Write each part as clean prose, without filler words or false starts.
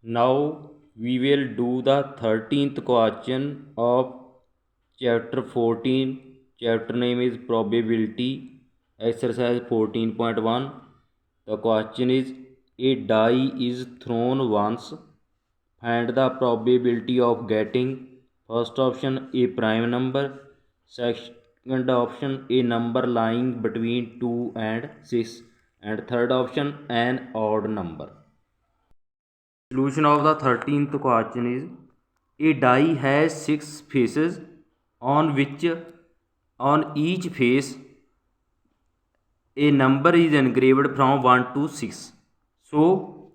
Now we will do the 13th question of chapter 14. Chapter name is probability. Exercise 14.1. The question is, a die is thrown once. Find the probability of getting first option a prime number, second option a number lying between 2 and 6, and third option an odd number. Solution of the 13th question is, a die has 6 faces on which on each face a number is engraved from 1 to 6. So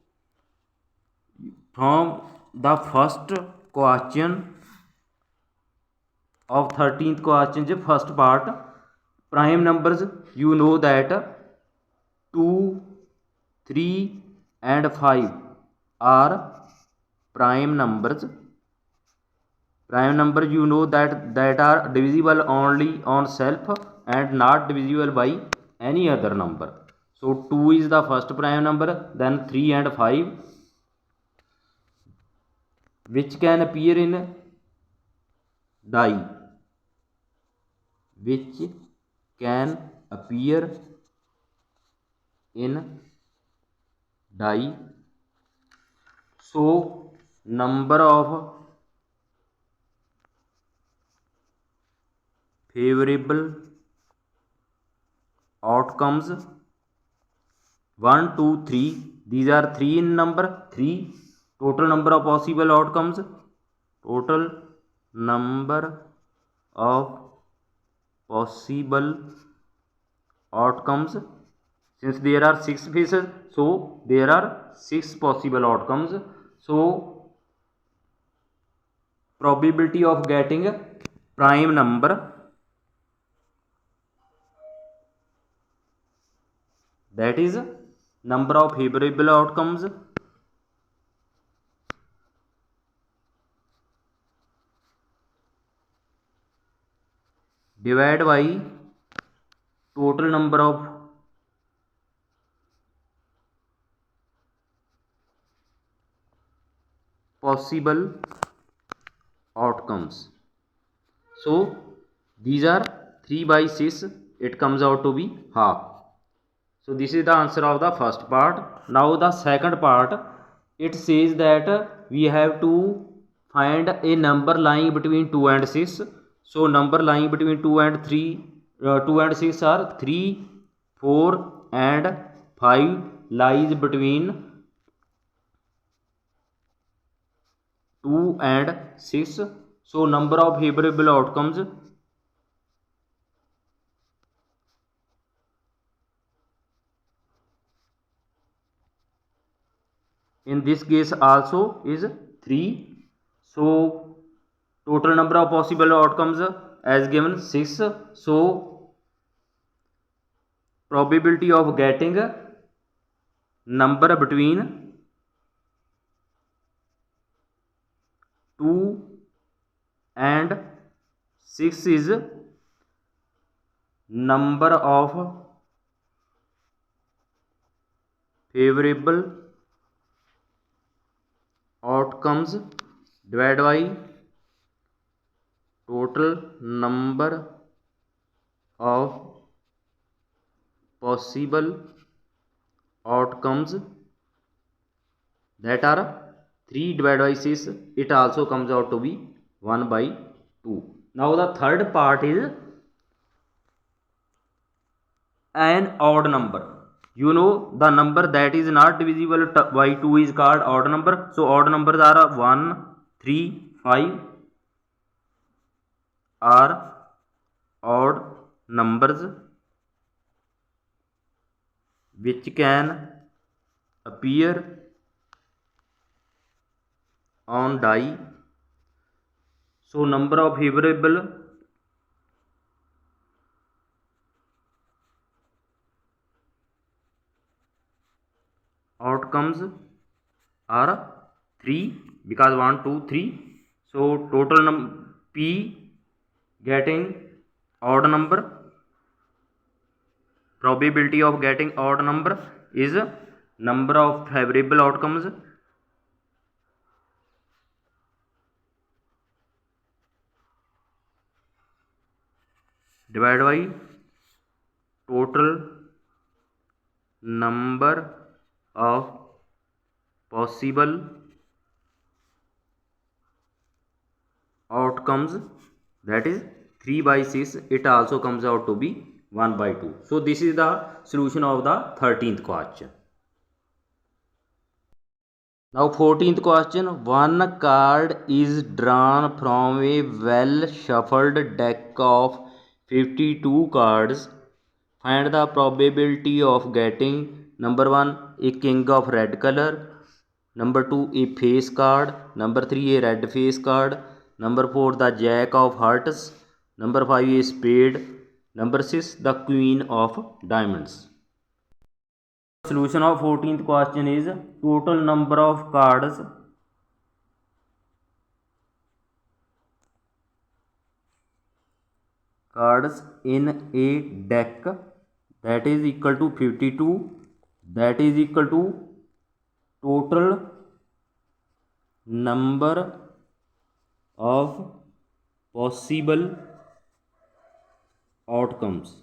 from the first question of 13th question, first part, prime numbers, you know that 2, 3 and 5 are prime numbers. Prime numbers, you know that are divisible only on self and not divisible by any other number. So 2 is the first prime number, then 3 and 5, which can appear in die, which can appear in die. So number of favorable outcomes 1, 2, 3, these are 3 in number, 3. Total number of possible outcomes, total number of possible outcomes, since there are 6 faces, so there are 6 possible outcomes. So probability of getting prime number, that is number of favorable outcomes divided by total number of possible outcomes. So these are 3 by 6, it comes out to be half. So this is the answer of the first part. Now the second part, it says that we have to find a number lying between 2 and 6. So number lying between 2 and 2 and 6 are 3, 4 and 5 lies between 2 and 6. So number of favorable outcomes, in this case also is 3. So total number of possible outcomes as given 6. So probability of getting number between 2 and 6 is number of favorable outcomes divided by total number of possible outcomes, that are 3 divided by 6, it also comes out to be 1 by 2. Now the third part is an odd number. You know the number that is not divisible by 2 is called odd number. So odd numbers are 1, 3, 5 are odd numbers which can appear on die. So number of favorable outcomes are 3, because 1, 2, 3. So total P getting odd number, probability of getting odd number is number of favorable outcomes divided by total number of possible outcomes, that is 3 by 6. It also comes out to be 1 by 2. So this is the solution of the 13th question. Now 14th question, one card is drawn from a well shuffled deck of 52 cards. Find the probability of getting number 1 a king of red color, number 2 a face card, number 3 a red face card, number 4 the jack of hearts, number 5 a spade, number 6 the queen of diamonds. Solution of 14th question is total number of cards in a deck, that is equal to 52, that is equal to total number of possible outcomes.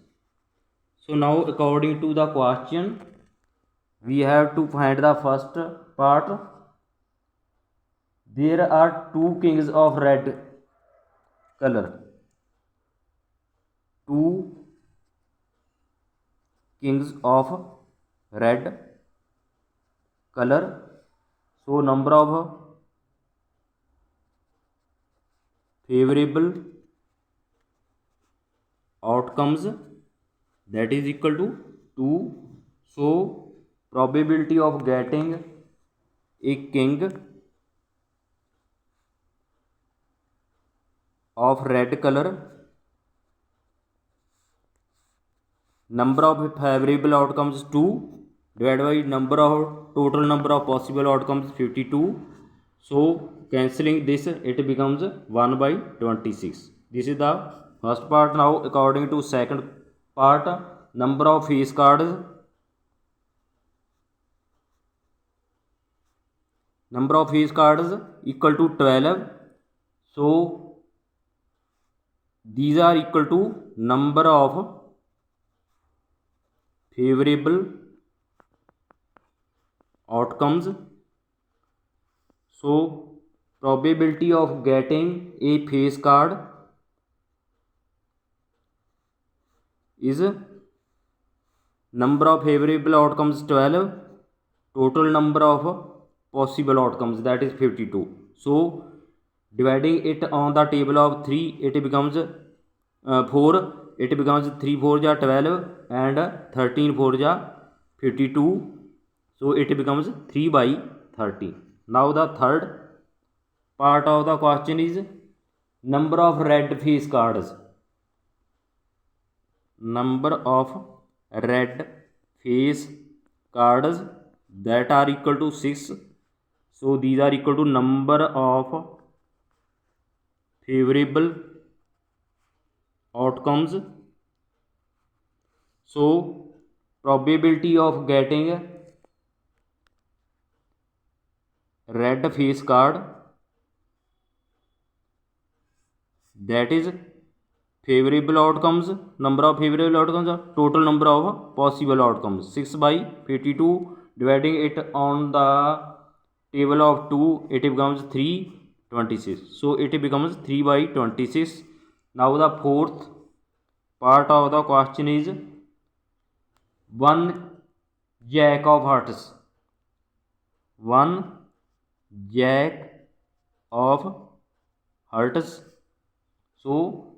So now according to the question, we have to find the first part. There are 2 kings of red color, 2 kings of red color. So number of favorable outcomes, that is equal to 2. So probability of getting a king of red color, number of favorable outcomes 2 divided by number of total number of possible outcomes 52. So cancelling this, it becomes 1 by 26. This is the first part. Now according to second part, number of face cards, number of face cards equal to 12. So these are equal to number of favorable outcomes. So probability of getting a face card is number of favorable outcomes 12, total number of possible outcomes, that is 52. So dividing it on the table of 3, it becomes 4, it becomes 3 4 ja 12 and 13 4 ja 52. So it becomes 3 by 30. Now the third part of the question is number of red face cards, number of red face cards, that are equal to 6. So these are equal to number of favorable outcomes. So probability of getting red face card, that is favorable outcomes, number of favorable outcomes, total number of possible outcomes 6 by 52. Dividing it on the table of 2, it becomes 326. So it becomes 3 by 26. Now the fourth part of the question is one jack of hearts, one jack of hearts. So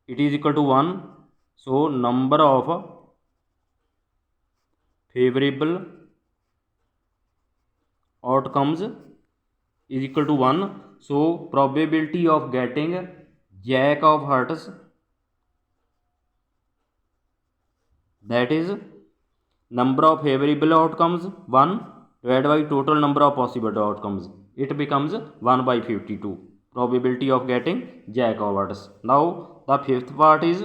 it is equal to 1. So number of favorable outcomes is equal to 1. So probability of getting jack of hearts, that is number of favorable outcomes 1 divided by total number of possible outcomes, it becomes 1 by 52. Probability of getting jack of hearts. Now the fifth part is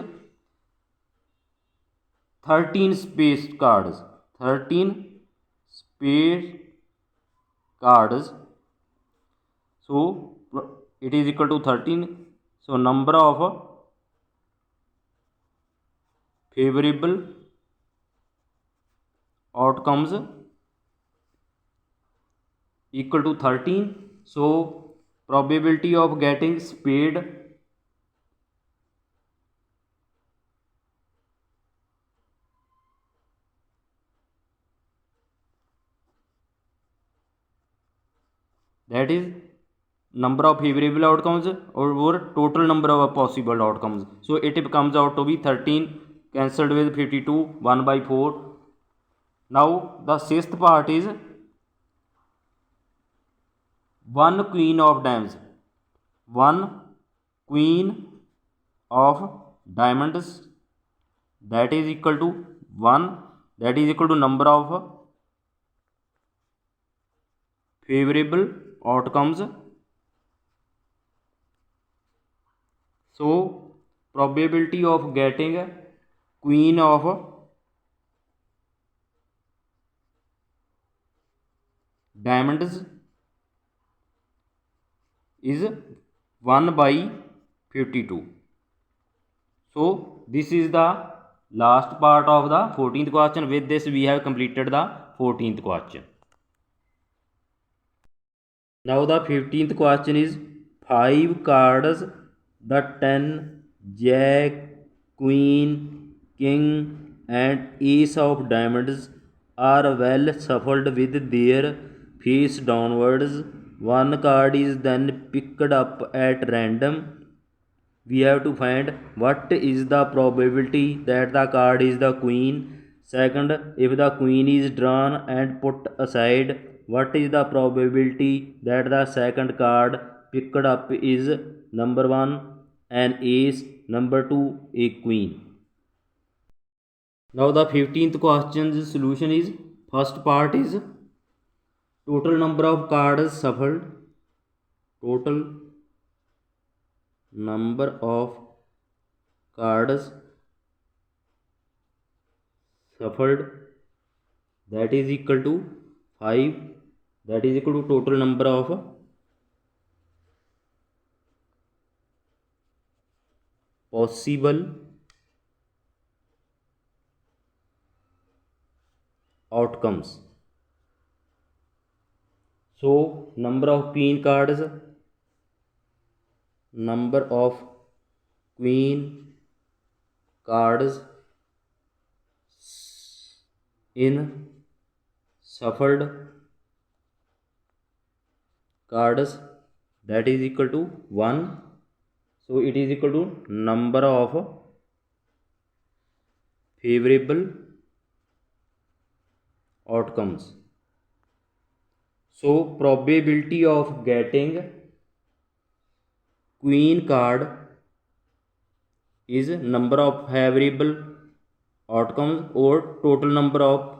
13 space cards, 13 space cards. So it is equal to 13. So number of favorable outcomes equal to 13. So probability of getting spade that is number of favorable outcomes or total number of possible outcomes. So it comes out to be 13 cancelled with 52, 1 by 4. Now the sixth part is one queen of diamonds. One queen of diamonds, that is equal to 1, that is equal to number of favorable outcomes. So probability of getting a queen of diamonds is 1 by 52. So this is the last part of the 14th question. With this we have completed the 14th question. Now the 15th question is 5 cards, the 10, jack, queen, king and ace of diamonds are well shuffled with their face downwards. One card is then picked up at random. We have to find what is the probability that the card is the queen. Second, if the queen is drawn and put aside, what is the probability that the second card picked up is number 1 an ace, number 2 a queen. Now the 15th question's solution is, first part is total number of cards shuffled, total number of cards shuffled, that is equal to 5, that is equal to total number of possible outcomes. So number of queen cards, number of queen cards in shuffled cards, that is equal to 1. So it is equal to number of favorable outcomes. So probability of getting queen card is number of favorable outcomes or total number of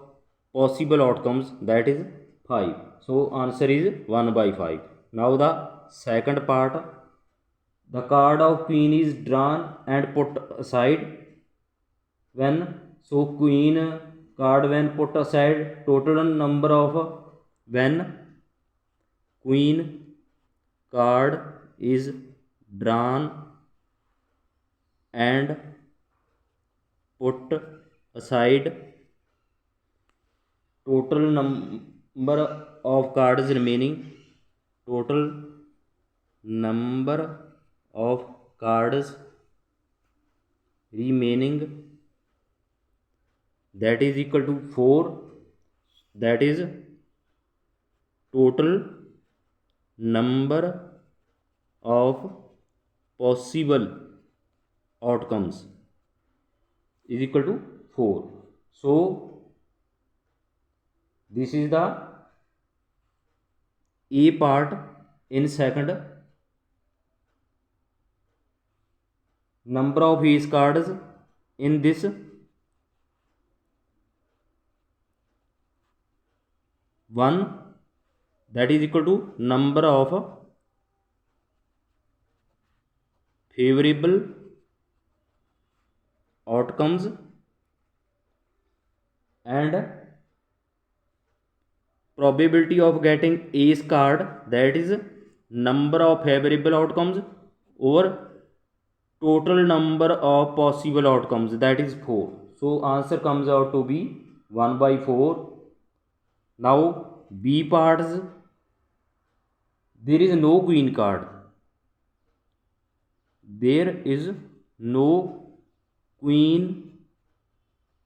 possible outcomes, that is 5. So answer is 1 by 5. Now the second part, the card of queen is drawn and put aside. When so queen card when put aside, total number of when queen card is drawn and put aside, total number of cards remaining, total number of cards remaining, that is equal to 4, that is total number of possible outcomes is equal to 4. So this is the A part. In second, number of ace cards in this one, that is equal to number of favorable outcomes and probability of getting ace card, that is number of favorable outcomes over total number of possible outcomes, that is 4. So answer comes out to be 1 by 4. Now B parts, there is no queen card. There is no queen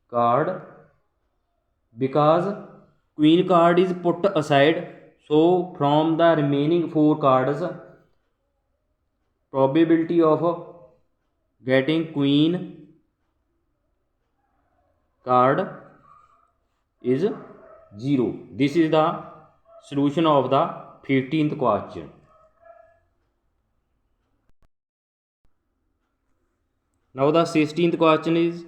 card because queen card is put aside. So from the remaining 4 cards, probability of getting queen card is 0. This is the solution of the 15th question. Now the 16th question is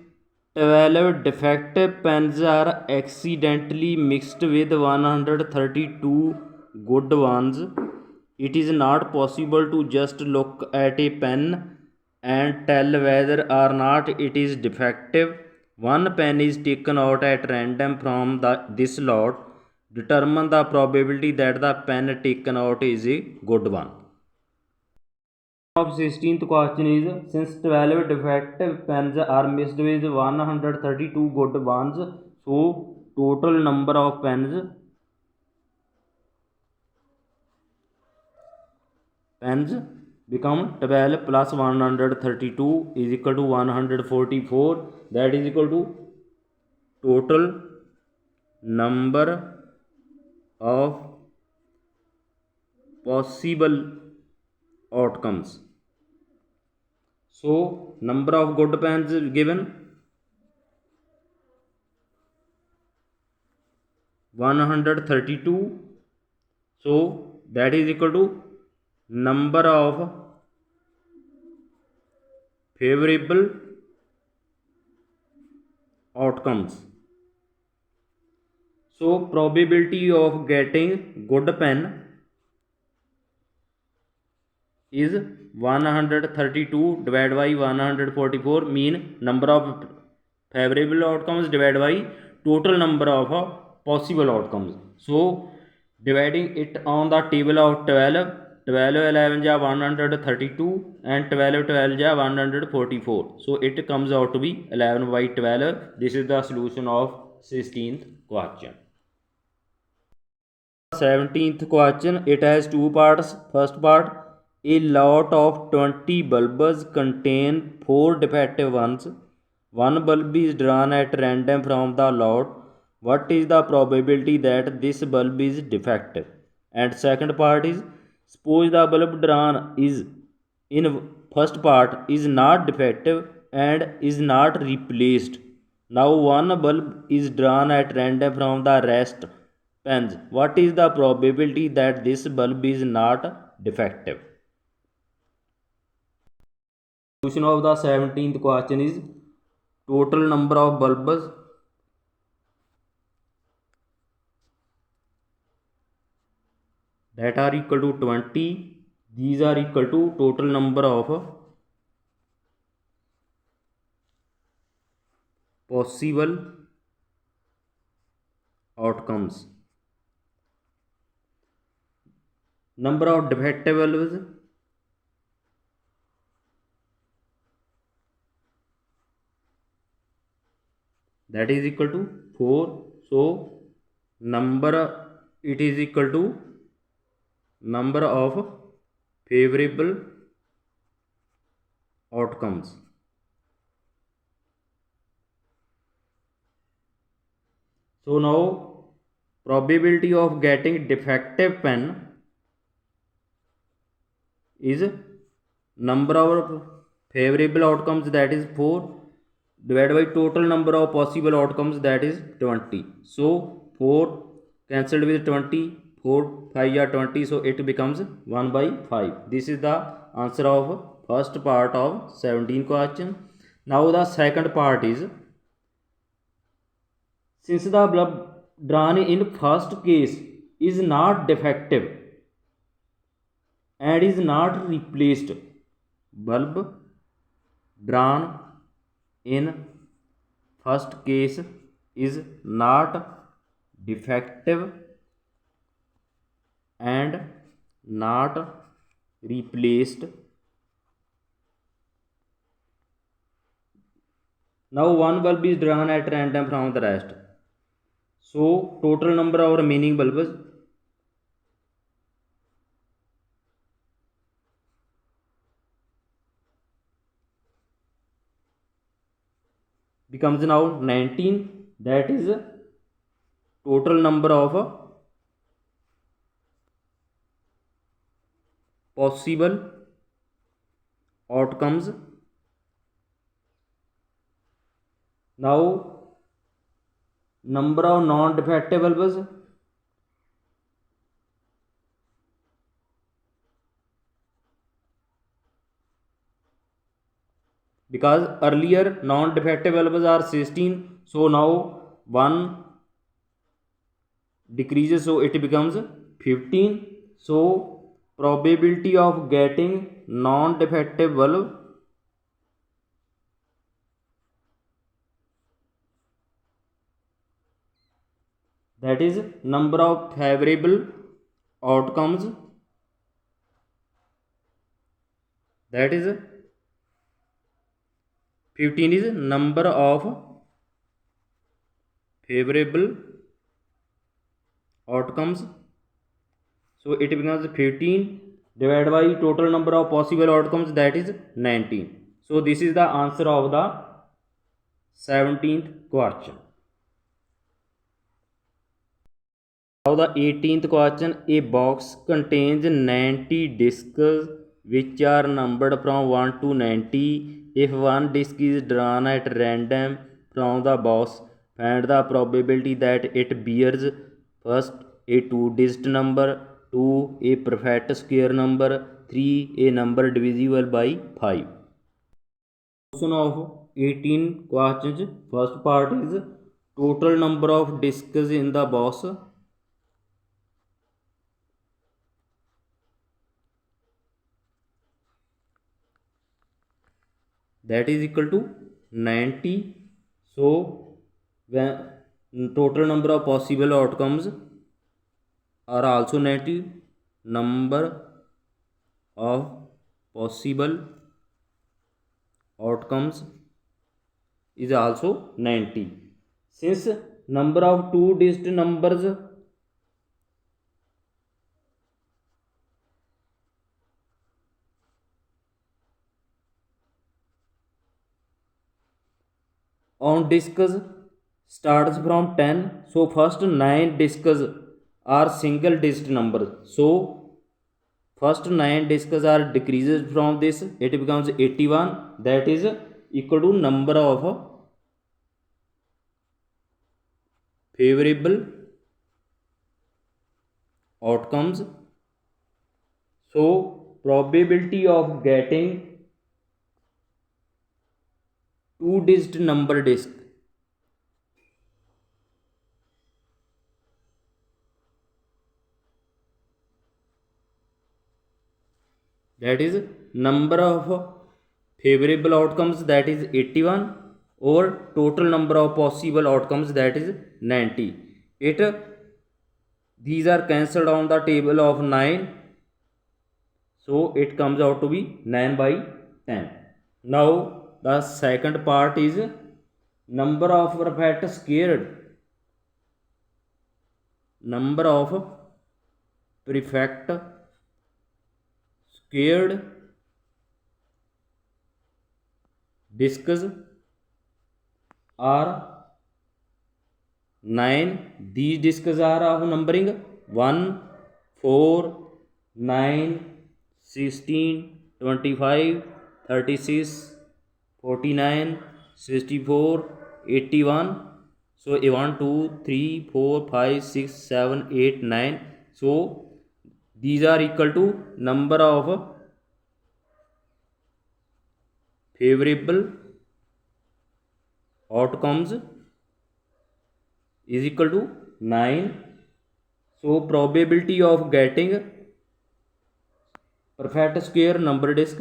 12 defective pens are accidentally mixed with 132 good ones. It is not possible to just look at a pen and tell whether or not it is defective. One pen is taken out at random from this lot. Determine the probability that the pen taken out is a good one. Of 16th question is, since 12 defective pens are mixed with 132 good ones, so total number of pens become 12 plus 132 is equal to 144. That is equal to total number of possible outcomes. So number of good pens is given 132. So that is equal to number of favorable outcomes. So probability of getting good pen is 132 divided by 144, mean number of favorable outcomes divided by total number of possible outcomes. So dividing it on the table of 12, 12 11 ja 132 and 12 12 ja 144. So it comes out to be 11 by 12. This is the solution of 16th question. 17th question, it has two parts. First part, a lot of 20 bulbs contain 4 defective ones. One bulb is drawn at random from the lot. What is the probability that this bulb is defective? And second part is, suppose the bulb drawn is in first part is not defective and is not replaced. Now one bulb is drawn at random from the rest pens. What is the probability that this bulb is not defective? Solution of the 17th question is total number of bulbs that are equal to 20. These are equal to total number of possible outcomes. Number of defective bulbs that is equal to 4. So number, it is equal to number of favorable outcomes. So now probability of getting defective pen is number of favorable outcomes, that is 4, divided by total number of possible outcomes, that is 20. So 4 cancelled with 20, 4 5 are 20, so it becomes 1 by 5. This is the answer of first part of 17 question. Now the second part is, since the bulb drawn in first case is not defective and is not replaced, bulb drawn in first case is not defective and not replaced. Now one bulb is drawn at random from the rest. So total number of remaining bulbs becomes now 19. That is total number of possible outcomes. Now number of non-defective bulbs, because earlier non-defective bulbs are 16, so now 1 decreases, so it becomes 15. So probability of getting non-defective bulb, that is number of favorable outcomes, that is 15 is number of favorable outcomes. So it becomes 15 divided by total number of possible outcomes, that is 19. So this is the answer of the 17th question. Now the 18th question, a box contains 90 discs which are numbered from 1 to 90. If one disc is drawn at random from the box, find the probability that it bears first a two-digit number, 2 a perfect square number, 3 a number divisible by 5. Question of 18 questions. First part is total number of discs in the box. That is equal to 90. So when total number of possible outcomes are also 90, number of possible outcomes is also 90. Since number of two digit numbers on discs starts from 10, so first 9 discs are single digit numbers, so first 9 discs are decreases from this, it becomes 81, that is equal to number of favorable outcomes. So probability of getting two digit number disc, that is number of favorable outcomes, that is 81, or total number of possible outcomes, that is 90. It these are cancelled on the table of 9, so it comes out to be 9 by 10. Now the second part is number of perfect squared, number of perfect squared discs are 9. These discs are of numbering 1, 4, 9, 16, 25, 36, 49, 64, 81. So 1, 2, 3, 4, 5, 6, 7, 8, 9. So these are equal to number of favorable outcomes is equal to 9. So probability of getting perfect square number disc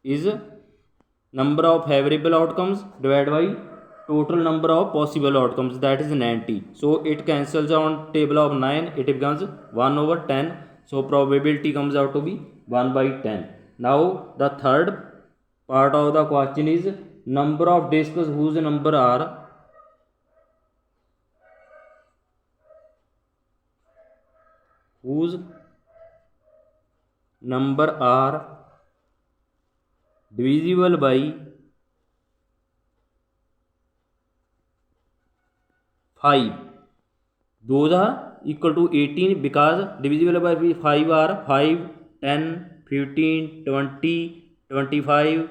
is number of favorable outcomes divided by total number of possible outcomes, that is 90. So it cancels on table of 9, it becomes 1 over 10. So probability comes out to be 1 by 10. Now the third part of the question is number of discs whose number are divisible by 5. Those are equal to 18 because divisible by 5 are 5, 10, 15, 20, 25,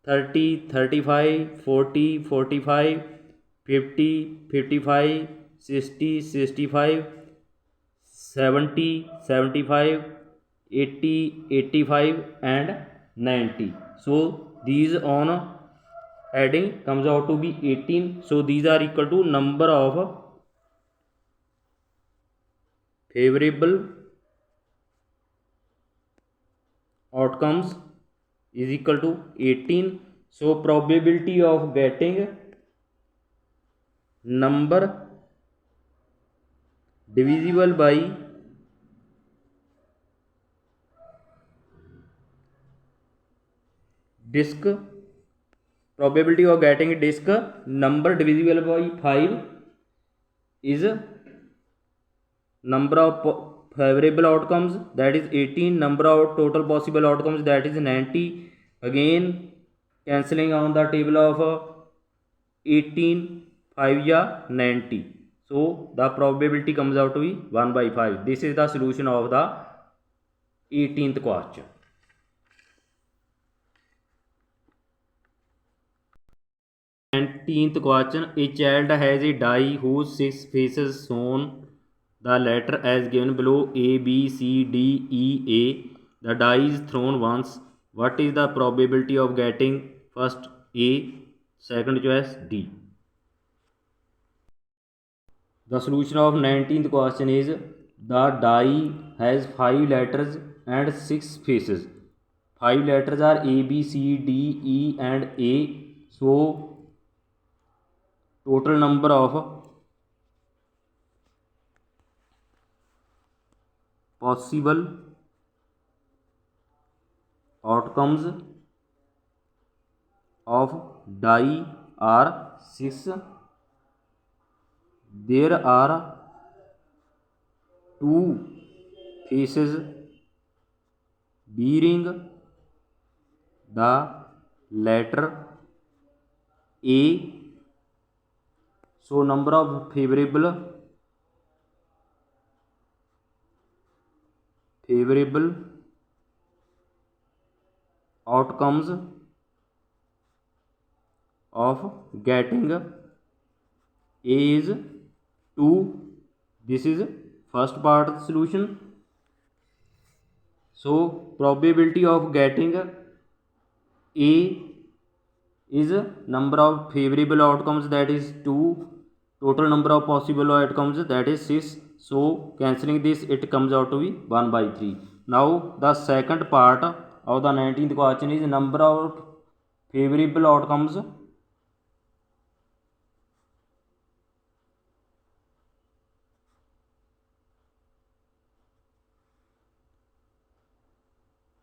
30, 35, 40, 45, 50, 55, 60, 65, 70, 75, 80, 85 and 90. So these on adding comes out to be 18. So these are equal to number of favorable outcomes is equal to 18. So probability of getting number divisible by disc, probability of getting disc number divisible by 5 is number of favorable outcomes, that is 18, number of total possible outcomes, that is 90. Again cancelling on the table of 18, 5 ya 90. So the probability comes out to be 1 by 5. This is the solution of the 18th question. 19th question. A child has a die whose 6 faces shown the letter as given below: A, B, C, D, E, A. The die is thrown once. What is the probability of getting first A, second choice D? The solution of 19th question is the die has 5 letters and 6 faces. 5 letters are A, B, C, D, E and A. So total number of possible outcomes of die are 6. There are 2 faces bearing the letter A. So number of favorable outcomes of getting A is 2. This is first part of the solution. So probability of getting A is number of favorable outcomes, that is 2. Total number of possible outcomes, that is 6. So cancelling this, it comes out to be 1 by 3. Now the second part of the 19th question is number of favorable outcomes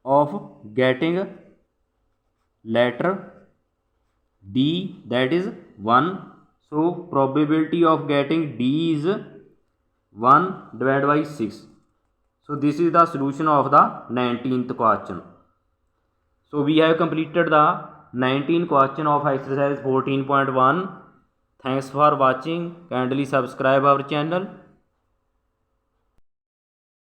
of getting letter D, that is 1. So probability of getting D is 1 divided by 6. So this is the solution of the 19th question. So we have completed the 19th question of exercise 14.1. Thanks for watching. Kindly subscribe our channel.